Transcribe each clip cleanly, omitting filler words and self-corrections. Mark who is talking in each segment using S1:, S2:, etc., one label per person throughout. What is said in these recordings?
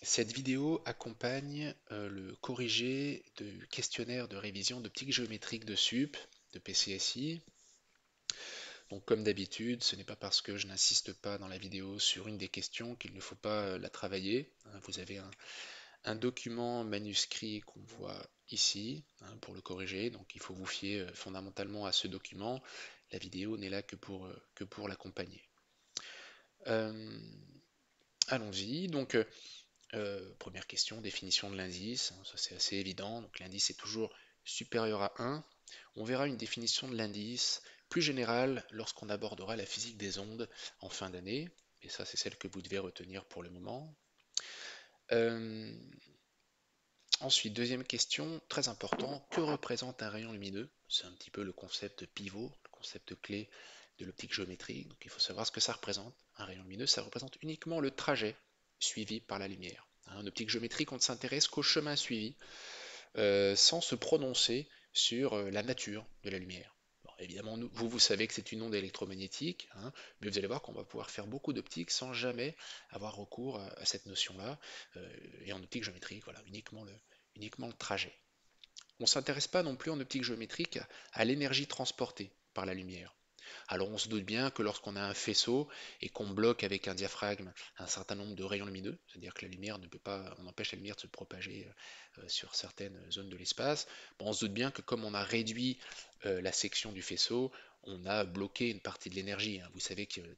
S1: Cette vidéo accompagne le corrigé du questionnaire de révision d'optique géométrique de SUP, de PCSI. Donc comme d'habitude, ce n'est pas parce que je n'insiste pas dans la vidéo sur une des questions qu'il ne faut pas la travailler. Vous avez un document manuscrit qu'on voit ici pour le corriger, donc il faut vous fier fondamentalement à ce document. La vidéo n'est là que pour l'accompagner. Euh, Allons-y. Donc, première question, définition de l'indice, ça c'est assez évident. Donc l'indice est toujours supérieur à 1. On verra une définition de l'indice plus générale lorsqu'on abordera la physique des ondes en fin d'année. Et ça c'est celle que vous devez retenir pour le moment. Euh, Ensuite, deuxième question, très important, que représente un rayon lumineux? C'est un petit peu le concept pivot, le concept clé de l'optique géométrique. Donc il faut savoir ce que ça représente. Un rayon lumineux, ça représente uniquement le trajet suivi par la lumière. En optique géométrique, on ne s'intéresse qu'au chemin suivi, sans se prononcer sur la nature de la lumière. Bon, évidemment, vous savez que c'est une onde électromagnétique, mais vous allez voir qu'on va pouvoir faire beaucoup d'optique sans jamais avoir recours à cette notion-là. Et en optique géométrique, voilà, uniquement le trajet. On ne s'intéresse pas non plus en optique géométrique à l'énergie transportée par la lumière. Alors on se doute bien que lorsqu'on a un faisceau et qu'on bloque avec un diaphragme un certain nombre de rayons lumineux, c'est-à-dire que la lumière ne peut pas, on empêche la lumière de se propager sur certaines zones de l'espace, bon, on se doute bien que comme on a réduit la section du faisceau, on a bloqué une partie de l'énergie. Vous savez qu'une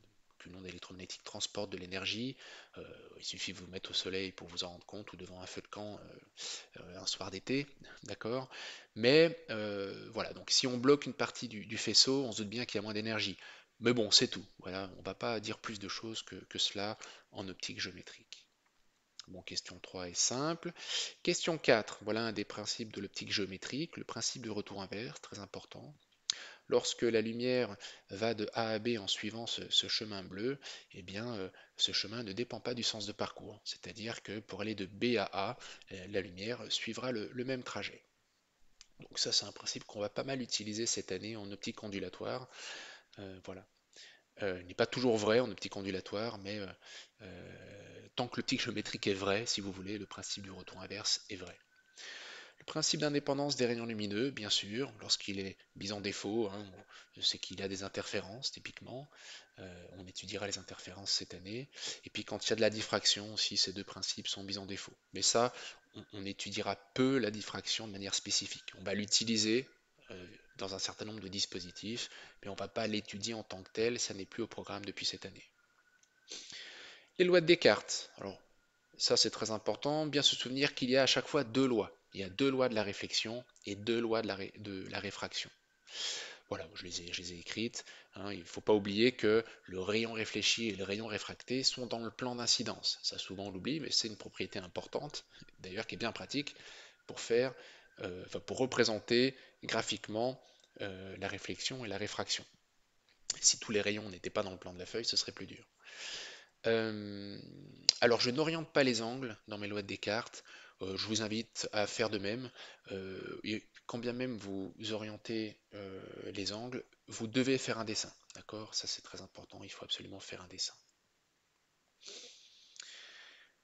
S1: onde électromagnétique transporte de l'énergie. Il suffit de vous mettre au soleil pour vous en rendre compte ou devant un feu de camp un soir d'été, d'accord? Mais voilà, donc si on bloque une partie du faisceau, on se doute bien qu'il y a moins d'énergie. Mais bon, c'est tout. Voilà, on ne va pas dire plus de choses que cela en optique géométrique. Bon, question 3 est simple. Question 4, voilà un des principes de l'optique géométrique, le principe du retour inverse, très important. Lorsque la lumière va de A à B en suivant ce chemin bleu, eh bien, ce chemin ne dépend pas du sens de parcours. C'est-à-dire que pour aller de B à A, la lumière suivra le même trajet. Donc ça, c'est un principe qu'on va pas mal utiliser cette année en optique ondulatoire. Voilà. Il n'est pas toujours vrai en optique ondulatoire, mais tant que l'optique géométrique est vraie, si vous voulez, le principe du retour inverse est vrai. Le principe d'indépendance des rayons lumineux, bien sûr, lorsqu'il est mis en défaut, c'est qu'il a des interférences, typiquement. On étudiera les interférences cette année. Et puis quand il y a de la diffraction aussi, ces deux principes sont mis en défaut. Mais ça, on étudiera peu la diffraction de manière spécifique. On va l'utiliser dans un certain nombre de dispositifs, mais on ne va pas l'étudier en tant que tel, ça n'est plus au programme depuis cette année. Les lois de Descartes. Alors, ça c'est très important, bien se souvenir qu'il y a à chaque fois deux lois. Il y a deux lois de la réflexion et deux lois de la réfraction. Voilà, je les ai écrites. Il ne faut pas oublier que le rayon réfléchi et le rayon réfracté sont dans le plan d'incidence. Ça souvent on l'oublie, mais c'est une propriété importante, d'ailleurs qui est bien pratique pour faire, pour représenter graphiquement la réflexion et la réfraction. Si tous les rayons n'étaient pas dans le plan de la feuille, ce serait plus dur. Euh, alors, je n'oriente pas les angles dans mes lois de Descartes. Je vous invite à faire de même. Et quand bien même vous orientez les angles, vous devez faire un dessin. D'accord? Ça, c'est très important. Il faut absolument faire un dessin.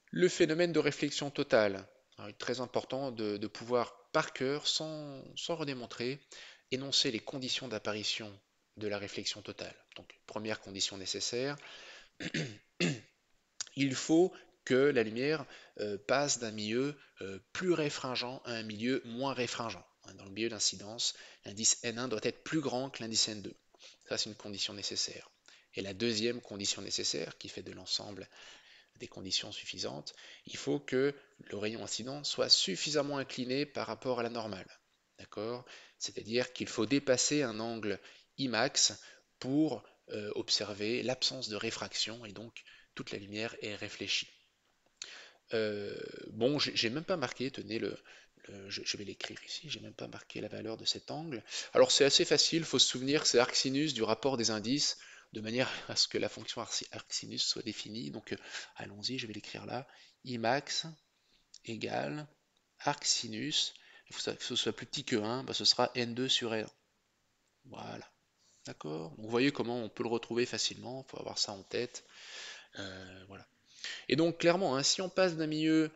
S1: Le phénomène de réflexion totale. Alors, il est très important de pouvoir, par cœur, sans redémontrer, énoncer les conditions d'apparition de la réflexion totale. Donc, première condition nécessaire, il faut que la lumière passe d'un milieu plus réfringent à un milieu moins réfringent. Dans le milieu d'incidence, l'indice N1 doit être plus grand que l'indice N2. Ça, c'est une condition nécessaire. Et la deuxième condition nécessaire, qui fait de l'ensemble des conditions suffisantes, il faut que le rayon incident soit suffisamment incliné par rapport à la normale. D'accord? C'est-à-dire qu'il faut dépasser un angle Imax pour observer l'absence de réfraction et donc toute la lumière est réfléchie. Bon, j'ai même pas marqué, tenez, je vais l'écrire ici, j'ai même pas marqué la valeur de cet angle. Alors c'est assez facile, il faut se souvenir, c'est arcsinus du rapport des indices, de manière à ce que la fonction arcsinus soit définie. Donc allons-y, je vais l'écrire là. Imax égale arcsinus, il faut que ce soit plus petit que 1, bah, ce sera n2 sur r1. Voilà, d'accord? Donc vous voyez comment on peut le retrouver facilement, il faut avoir ça en tête. Voilà. Et donc clairement, hein, si on passe d'indice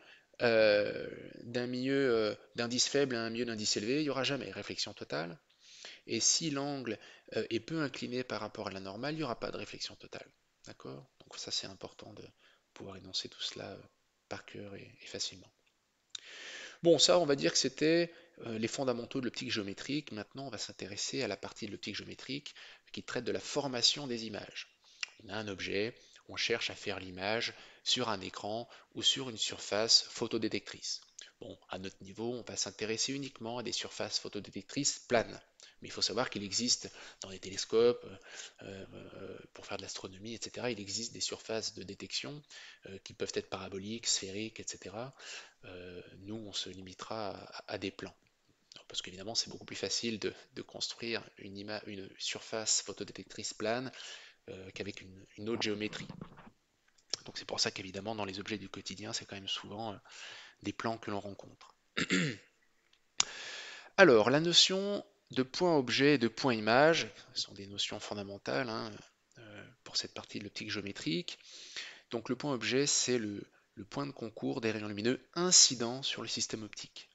S1: faible à un milieu d'indice élevé, il n'y aura jamais réflexion totale. Et si l'angle est peu incliné par rapport à la normale, il n'y aura pas de réflexion totale. D'accord? Donc ça c'est important de pouvoir énoncer tout cela par cœur et facilement. Bon, ça on va dire que c'était les fondamentaux de l'optique géométrique. Maintenant on va s'intéresser à la partie de l'optique géométrique qui traite de la formation des images. On a un objet, on cherche à faire l'image sur un écran ou sur une surface photodétectrice. Bon, à notre niveau, on va s'intéresser uniquement à des surfaces photodétectrices planes. Mais il faut savoir qu'il existe dans les télescopes, pour faire de l'astronomie, etc., il existe des surfaces de détection qui peuvent être paraboliques, sphériques, etc. Nous, on se limitera à des plans. Parce qu'évidemment, c'est beaucoup plus facile de construire une surface photodétectrice plane qu'avec une autre géométrie. Donc c'est pour ça qu'évidemment dans les objets du quotidien, c'est quand même souvent des plans que l'on rencontre. Alors la notion de point-objet et de point-image sont des notions fondamentales, hein, pour cette partie de l'optique géométrique. Donc le point-objet, c'est le point de concours des rayons lumineux incidents sur le système optique.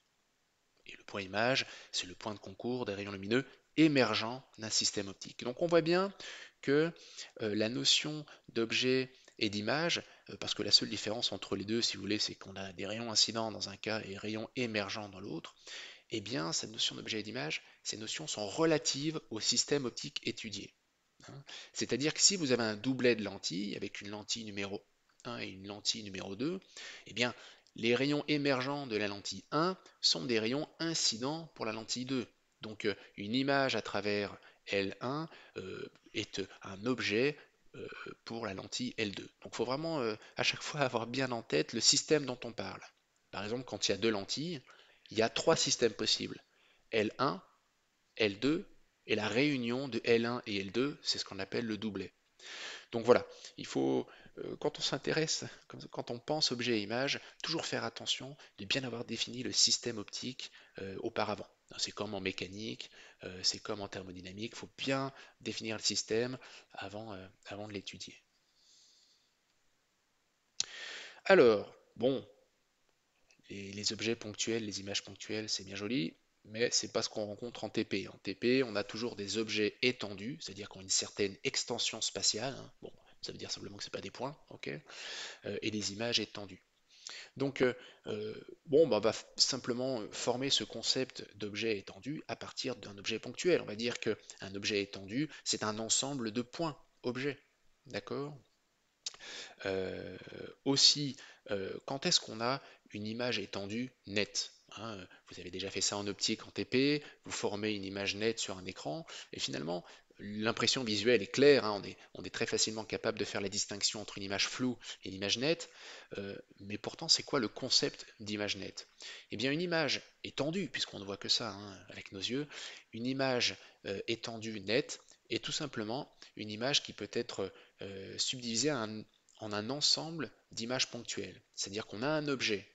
S1: Et le point-image, c'est le point de concours des rayons lumineux émergents d'un système optique. Donc on voit bien que la notion d'objet et d'image, parce que la seule différence entre les deux, si vous voulez, c'est qu'on a des rayons incidents dans un cas et rayons émergents dans l'autre, eh bien cette notion d'objet et d'image, ces notions sont relatives au système optique étudié. Hein. C'est-à-dire que si vous avez un doublet de lentilles avec une lentille numéro 1 et une lentille numéro 2, eh bien les rayons émergents de la lentille 1 sont des rayons incidents pour la lentille 2. Donc une image à travers L1 est un objet pour la lentille L2. Donc il faut vraiment à chaque fois avoir bien en tête le système dont on parle. Par exemple, quand il y a deux lentilles, il y a trois systèmes possibles. L1, L2 et la réunion de L1 et L2, c'est ce qu'on appelle le doublet. Donc voilà, il faut, quand on s'intéresse, quand on pense objet et image, toujours faire attention de bien avoir défini le système optique auparavant. C'est comme en mécanique, c'est comme en thermodynamique, il faut bien définir le système avant de l'étudier. Alors, bon, les objets ponctuels, les images ponctuelles, c'est bien joli, mais c'est pas ce qu'on rencontre en TP. En TP, on a toujours des objets étendus, c'est-à-dire qui ont une certaine extension spatiale. Hein. Bon, ça veut dire simplement que c'est pas des points, ok, et des images étendues. Donc, bon, bah, on va simplement former ce concept d'objet étendu à partir d'un objet ponctuel. On va dire qu'un objet étendu, c'est un ensemble de points objets. D'accord? Euh, Aussi, quand est-ce qu'on a une image étendue nette? Hein, vous avez déjà fait ça en optique, en TP, vous formez une image nette sur un écran, et finalement, l'impression visuelle est claire, hein, on est très facilement capable de faire la distinction entre une image floue et une image nette, mais pourtant, c'est quoi le concept d'image nette? Eh bien, une image étendue, puisqu'on ne voit que ça hein, avec nos yeux, une image étendue nette est tout simplement une image qui peut être subdivisée en un ensemble d'images ponctuelles. C'est-à-dire qu'on a un objet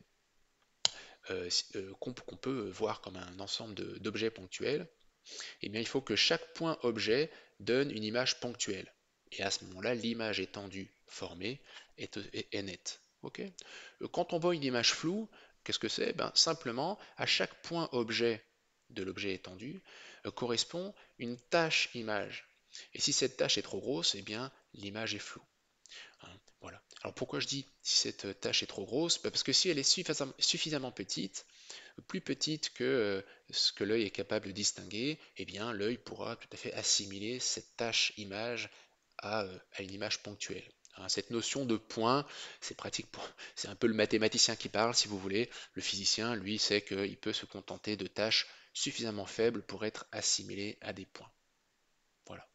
S1: qu'on peut voir comme un ensemble d'objets ponctuels, et bien il faut que chaque point objet donne une image ponctuelle. Et à ce moment-là, l'image étendue formée est nette. Okay. Quand on voit une image floue, qu'est-ce que c'est? Ben, simplement, à chaque point objet de l'objet étendu correspond une tâche image. Et si cette tâche est trop grosse, eh bien l'image est floue. Hein, voilà. Alors pourquoi je dis si cette tâche est trop grosse? Parce que si elle est suffisamment petite, plus petite que ce que l'œil est capable de distinguer, eh bien l'œil pourra tout à fait assimiler cette tâche image à une image ponctuelle. Hein, cette notion de point, c'est pratique c'est un peu le mathématicien qui parle, si vous voulez. Le physicien, lui, sait qu'il peut se contenter de tâches suffisamment faibles pour être assimilées à des points. Voilà.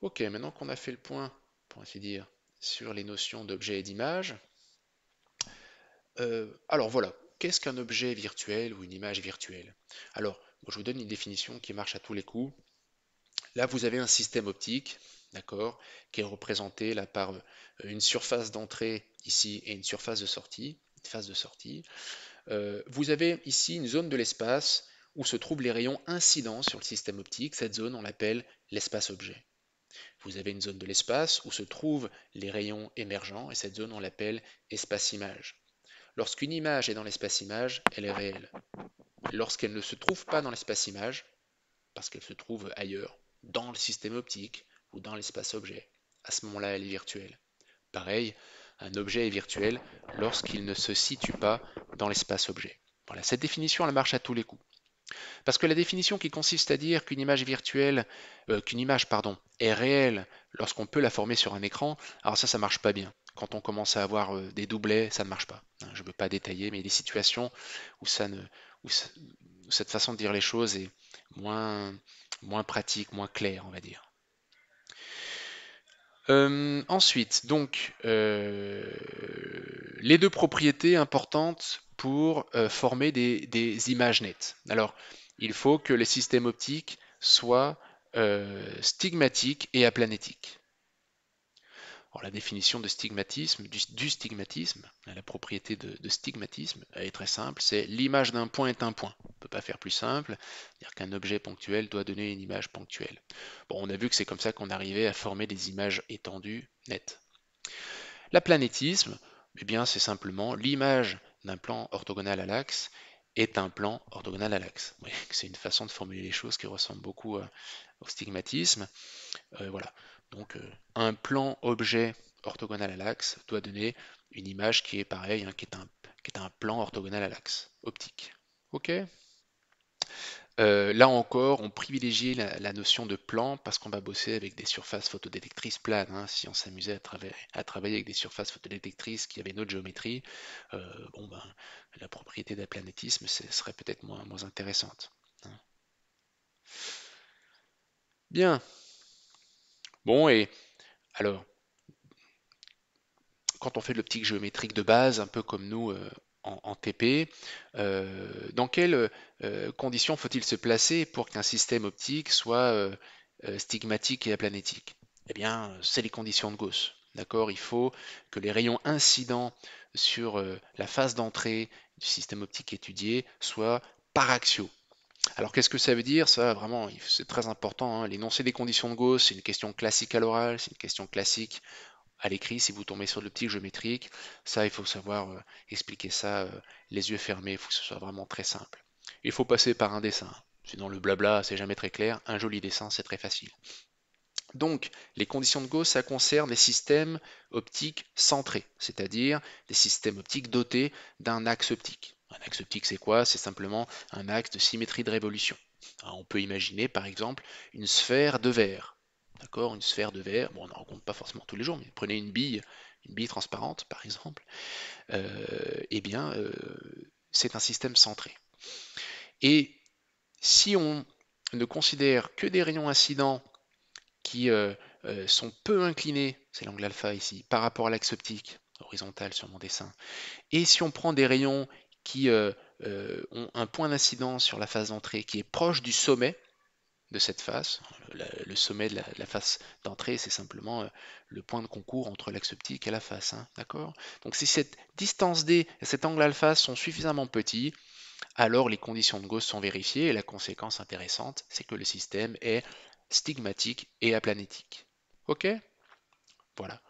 S1: Ok, maintenant qu'on a fait le point, pour ainsi dire, sur les notions d'objet et d'image, alors voilà, qu'est-ce qu'un objet virtuel ou une image virtuelle? Alors, moi, je vous donne une définition qui marche à tous les coups. Là, vous avez un système optique, d'accord, qui est représenté là par une surface d'entrée ici et une surface de sortie, une phase de sortie. Vous avez ici une zone de l'espace où se trouvent les rayons incidents sur le système optique. Cette zone, on l'appelle l'espace objet. vous avez une zone de l'espace où se trouvent les rayons émergents, et cette zone, on l'appelle espace-image. Lorsqu'une image est dans l'espace-image, elle est réelle. Lorsqu'elle ne se trouve pas dans l'espace-image, parce qu'elle se trouve ailleurs, dans le système optique ou dans l'espace-objet, à ce moment-là, elle est virtuelle. Pareil, un objet est virtuel lorsqu'il ne se situe pas dans l'espace-objet. Voilà, cette définition, elle marche à tous les coups. Parce que la définition qui consiste à dire qu'une image virtuelle, qu'une image, pardon, est réelle lorsqu'on peut la former sur un écran, alors ça marche pas bien. Quand on commence à avoir des doublets, ça ne marche pas. Je ne veux pas détailler, mais il y a des situations où, où cette façon de dire les choses est moins pratique, moins claire, on va dire. Ensuite, donc, les deux propriétés importantes pour former des images nettes. Alors, il faut que les systèmes optiques soient stigmatiques et aplanétiques. Alors, la définition de stigmatisme, du stigmatisme, la propriété de stigmatisme, elle est très simple, c'est l'image d'un point est un point. On ne peut pas faire plus simple, c'est-à-dire qu'un objet ponctuel doit donner une image ponctuelle. Bon, on a vu que c'est comme ça qu'on arrivait à former des images étendues, nettes. L'aplanétisme, eh bien, c'est simplement l'image d'un plan orthogonal à l'axe est un plan orthogonal à l'axe. C'est une façon de formuler les choses qui ressemble beaucoup au stigmatisme. Voilà. Donc un plan objet orthogonal à l'axe doit donner une image qui est pareille, qui est un plan orthogonal à l'axe optique. Ok. Là encore, on privilégie la notion de plan parce qu'on va bosser avec des surfaces photodétectrices planes. Si on s'amusait à travailler avec des surfaces photodétectrices qui avaient une autre géométrie, la propriété d'aplanétisme serait peut-être moins intéressante. Bien. Bon, et alors, quand on fait de l'optique géométrique de base, un peu comme nous en TP, dans quelles conditions faut-il se placer pour qu'un système optique soit stigmatique et aplanétique? Eh bien, c'est les conditions de Gauss. D'accord? Il faut que les rayons incidents sur la phase d'entrée du système optique étudié soient paraxiaux. Alors qu'est-ce que ça veut dire? Ça, vraiment, c'est très important. L'énoncé des conditions de Gauss, c'est une question classique à l'oral, c'est une question classique à l'écrit si vous tombez sur de l'optique géométrique. Ça, il faut savoir expliquer ça les yeux fermés, il faut que ce soit vraiment très simple. Il faut passer par un dessin. Sinon, le blabla, c'est jamais très clair. Un joli dessin, c'est très facile. Donc, les conditions de Gauss, ça concerne les systèmes optiques centrés, c'est-à-dire des systèmes optiques dotés d'un axe optique. Un axe optique, c'est quoi? C'est simplement un axe de symétrie de révolution. Alors, on peut imaginer, par exemple, une sphère de verre. D'accord? Une sphère de verre, bon, on n'en rencontre pas forcément tous les jours, mais prenez une bille transparente, par exemple, eh bien, c'est un système centré. Et si on ne considère que des rayons incidents qui sont peu inclinés, c'est l'angle alpha ici, par rapport à l'axe optique horizontal sur mon dessin. Et si on prend des rayons qui ont un point d'incidence sur la phase d'entrée qui est proche du sommet de cette face, le sommet de la face d'entrée, c'est simplement le point de concours entre l'axe optique et la face, d'accord? Donc si cette distance D et cet angle alpha sont suffisamment petits, alors les conditions de Gauss sont vérifiées et la conséquence intéressante, c'est que le système est stigmatique et aplanétique. Ok? Voilà.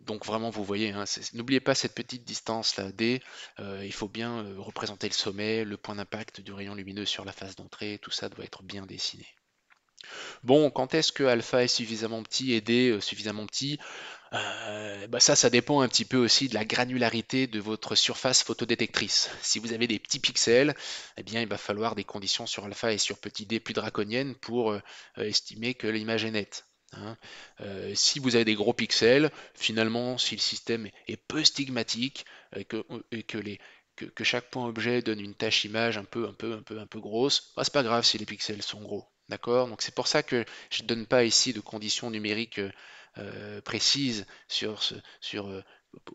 S1: Donc vraiment, vous voyez, n'oubliez pas cette petite distance là, D, il faut bien représenter le sommet, le point d'impact du rayon lumineux sur la face d'entrée, tout ça doit être bien dessiné. Bon, quand est-ce que alpha est suffisamment petit et D suffisamment petit? Ça dépend un petit peu aussi de la granularité de votre surface photodétectrice. Si vous avez des petits pixels, eh bien, il va falloir des conditions sur alpha et sur petit d plus draconiennes pour estimer que l'image est nette. Si vous avez des gros pixels, finalement, si le système est peu stigmatique et que chaque point objet donne une tâche image un peu grosse, c'est pas grave si les pixels sont gros. D'accord? Donc c'est pour ça que je ne donne pas ici de conditions numériques précises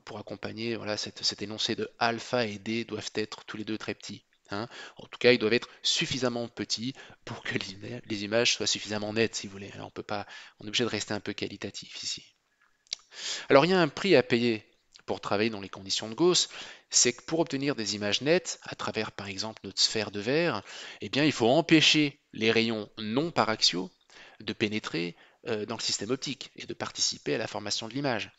S1: pour accompagner voilà, cet énoncé de alpha et d doivent être tous les deux très petits. En tout cas, ils doivent être suffisamment petits pour que les images soient suffisamment nettes, si vous voulez. Alors, on est obligé de rester un peu qualitatif ici. Alors, il y a un prix à payer pour travailler dans les conditions de Gauss, c'est que pour obtenir des images nettes, à travers par exemple notre sphère de verre, eh bien, il faut empêcher les rayons non paraxiaux de pénétrer dans le système optique et de participer à la formation de l'image.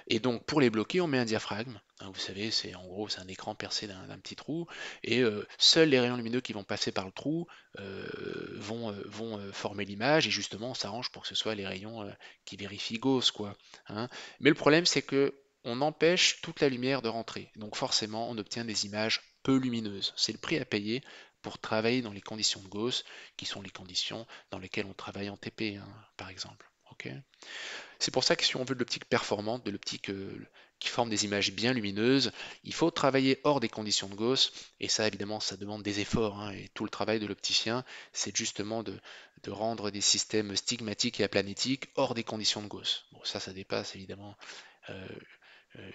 S1: Et donc pour les bloquer, on met un diaphragme. Hein, vous savez, c'est en gros c'est un écran percé d'un petit trou, et seuls les rayons lumineux qui vont passer par le trou vont former l'image, et justement on s'arrange pour que ce soit les rayons qui vérifient Gauss, quoi. Hein. Mais le problème c'est que on empêche toute la lumière de rentrer. Donc forcément on obtient des images peu lumineuses. C'est le prix à payer pour travailler dans les conditions de Gauss, qui sont les conditions dans lesquelles on travaille en TP, hein, par exemple. Ok. C'est pour ça que si on veut de l'optique performante, de l'optique qui forme des images bien lumineuses, il faut travailler hors des conditions de Gauss, et ça évidemment ça demande des efforts, hein, et tout le travail de l'opticien, c'est justement de rendre des systèmes stigmatiques et aplanétiques hors des conditions de Gauss. Bon, ça dépasse évidemment euh,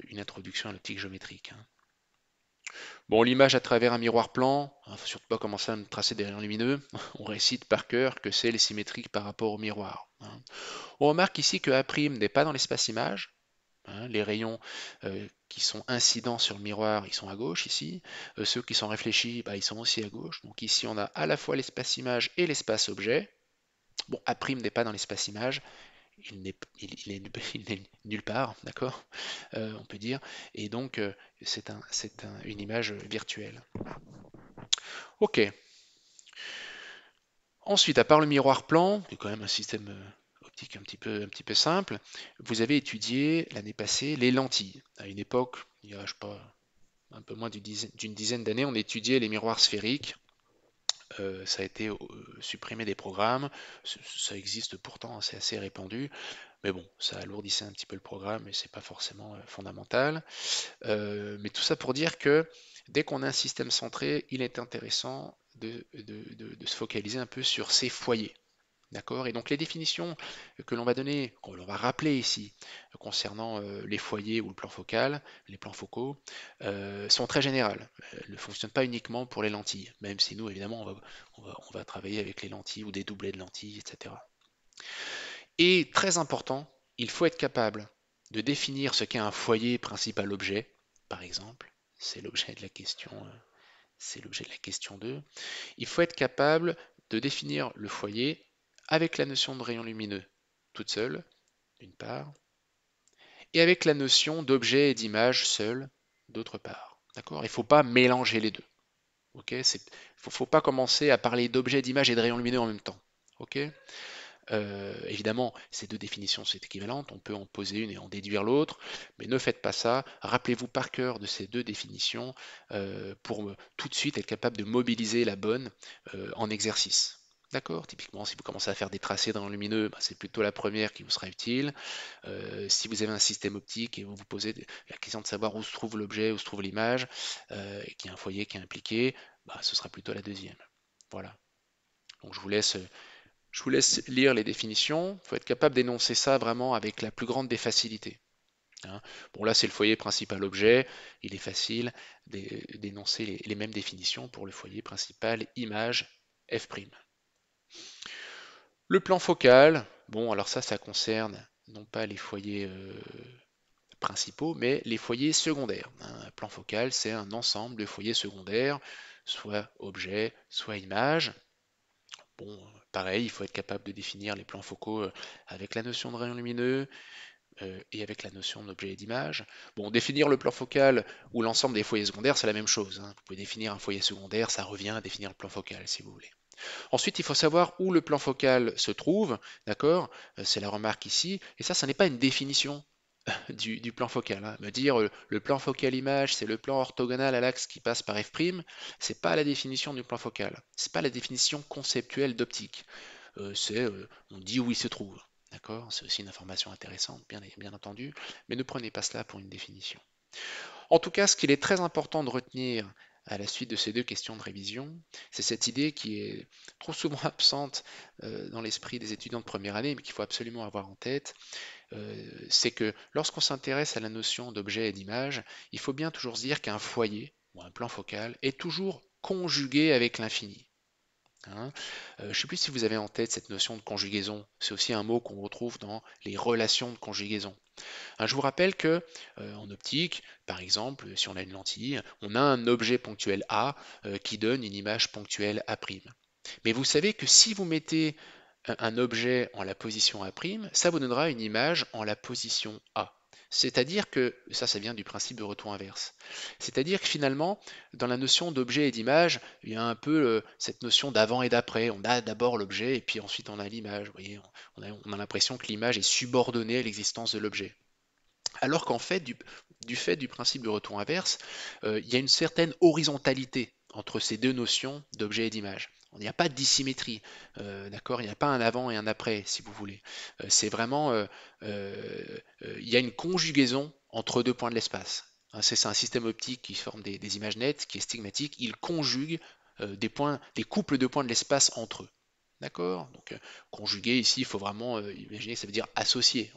S1: une introduction à l'optique géométrique. Hein. Bon, l'image à travers un miroir plan, il ne faut surtout pas commencer à me tracer des rayons lumineux, on récite par cœur que c'est les symétriques par rapport au miroir. Hein. On remarque ici que A' n'est pas dans l'espace image. Hein, les rayons qui sont incidents sur le miroir, ils sont à gauche ici. Ceux qui sont réfléchis, bah, ils sont aussi à gauche. Donc ici, on a à la fois l'espace image et l'espace objet. Bon, A' n'est pas dans l'espace image. Il n'est nulle part, d'accord, on peut dire. Et donc, une image virtuelle. Ok. Ensuite, à part le miroir plan, qui est quand même un système optique un petit peu simple, vous avez étudié l'année passée les lentilles. À une époque, il y a, je sais pas, un peu moins d'une dizaine d'années, on étudiait les miroirs sphériques. Ça a été supprimé des programmes. Ça existe pourtant, c'est assez répandu. Mais bon, ça alourdissait un petit peu le programme et c'est pas forcément fondamental. Mais tout ça pour dire que dès qu'on a un système centré, il est intéressant de se focaliser un peu sur ses foyers. D'accord? Et donc les définitions que l'on va donner, que l'on va rappeler ici, concernant les foyers ou le plan focal, les plans focaux, sont très générales. Elles ne fonctionnent pas uniquement pour les lentilles, même si nous, évidemment, on va travailler avec les lentilles ou des doublets de lentilles, etc. Et très important, il faut être capable de définir ce qu'est un foyer principal objet, par exemple. C'est l'objet de la question, c'est l'objet de la question 2. Il faut être capable de définir le foyer avec la notion de rayon lumineux toute seule, d'une part, et avec la notion d'objet et d'image seule, d'autre part. D'accord? Il ne faut pas mélanger les deux. Ok? Faut pas commencer à parler d'objet, d'image et de rayon lumineux en même temps. Ok? Évidemment, ces deux définitions sont équivalentes, on peut en poser une et en déduire l'autre, mais ne faites pas ça. Rappelez-vous par cœur de ces deux définitions pour tout de suite être capable de mobiliser la bonne en exercice. D'accord? Typiquement, si vous commencez à faire des tracés dans le lumineux, bah, c'est plutôt la première qui vous sera utile. Si vous avez un système optique et vous vous posez la question de savoir où se trouve l'objet, où se trouve l'image, et qu'il y a un foyer qui est impliqué, bah, ce sera plutôt la deuxième. Voilà. Donc je vous laisse lire les définitions. Il faut être capable d'énoncer ça vraiment avec la plus grande des facilités. Hein. Bon, là, c'est le foyer principal objet. Il est facile d'énoncer les mêmes définitions pour le foyer principal image F'. Le plan focal, bon, alors ça concerne non pas les foyers principaux, mais les foyers secondaires. Un plan focal, c'est un ensemble de foyers secondaires, soit objet, soit image. Bon, pareil, il faut être capable de définir les plans focaux avec la notion de rayon lumineux et avec la notion d'objet et d'image. Bon, définir le plan focal ou l'ensemble des foyers secondaires, c'est la même chose. Hein. Vous pouvez définir un foyer secondaire, ça revient à définir le plan focal, si vous voulez. Ensuite, il faut savoir où le plan focal se trouve, d'accord? C'est la remarque ici, et ça n'est pas une définition du plan focal. Hein. Me dire le plan focal image, c'est le plan orthogonal à l'axe qui passe par F', c'est pas la définition du plan focal. C'est pas la définition conceptuelle d'optique. On dit où il se trouve. D'accord? C'est aussi une information intéressante, bien entendu, mais ne prenez pas cela pour une définition. En tout cas, ce qu'il est très important de retenir à la suite de ces deux questions de révision, c'est cette idée qui est trop souvent absente dans l'esprit des étudiants de première année, mais qu'il faut absolument avoir en tête, c'est que lorsqu'on s'intéresse à la notion d'objet et d'image, il faut bien toujours se dire qu'un foyer, ou un plan focal, est toujours conjugué avec l'infini. Hein. Je ne sais plus si vous avez en tête cette notion de conjugaison. C'est aussi un mot qu'on retrouve dans les relations de conjugaison. Hein, je vous rappelle que en optique, par exemple, si on a une lentille, on a un objet ponctuel A qui donne une image ponctuelle A'. Mais vous savez que si vous mettez un objet en la position A', ça vous donnera une image en la position A. C'est-à-dire que, ça vient du principe de retour inverse. C'est-à-dire que finalement, dans la notion d'objet et d'image, il y a un peu cette notion d'avant et d'après. On a d'abord l'objet et puis ensuite on a l'image. Vous voyez, on a l'impression que l'image est subordonnée à l'existence de l'objet. Alors qu'en fait, du fait du principe de retour inverse, il y a une certaine horizontalité entre ces deux notions d'objet et d'image. Il n'y a pas de dissymétrie, d'accord? Il n'y a pas un avant et un après, si vous voulez. C'est vraiment, il y a une conjugaison entre deux points de l'espace. Hein, c'est un système optique qui forme des images nettes, qui est stigmatique. Il conjugue des couples de points de l'espace entre eux. D'accord? Donc, conjuguer ici, il faut vraiment imaginer, ça veut dire associer.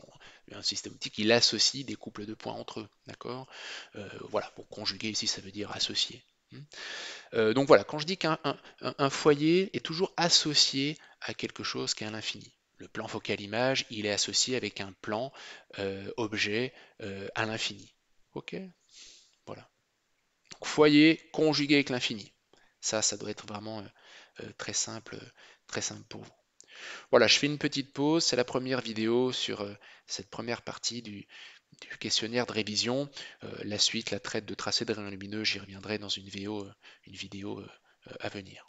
S1: Un système optique, il associe des couples de points entre eux. D'accord? Voilà, pour conjuguer ici, ça veut dire associer. Donc voilà, quand je dis qu'un foyer est toujours associé à quelque chose qui est à l'infini. Le plan focal image, il est associé avec un plan objet à l'infini. Ok? Voilà. Donc, foyer conjugué avec l'infini. Ça doit être vraiment très simple pour vous. Voilà, je fais une petite pause. C'est la première vidéo sur cette première partie du questionnaire de révision. La suite, la traite de tracés de rayons lumineux, j'y reviendrai dans une vidéo à venir.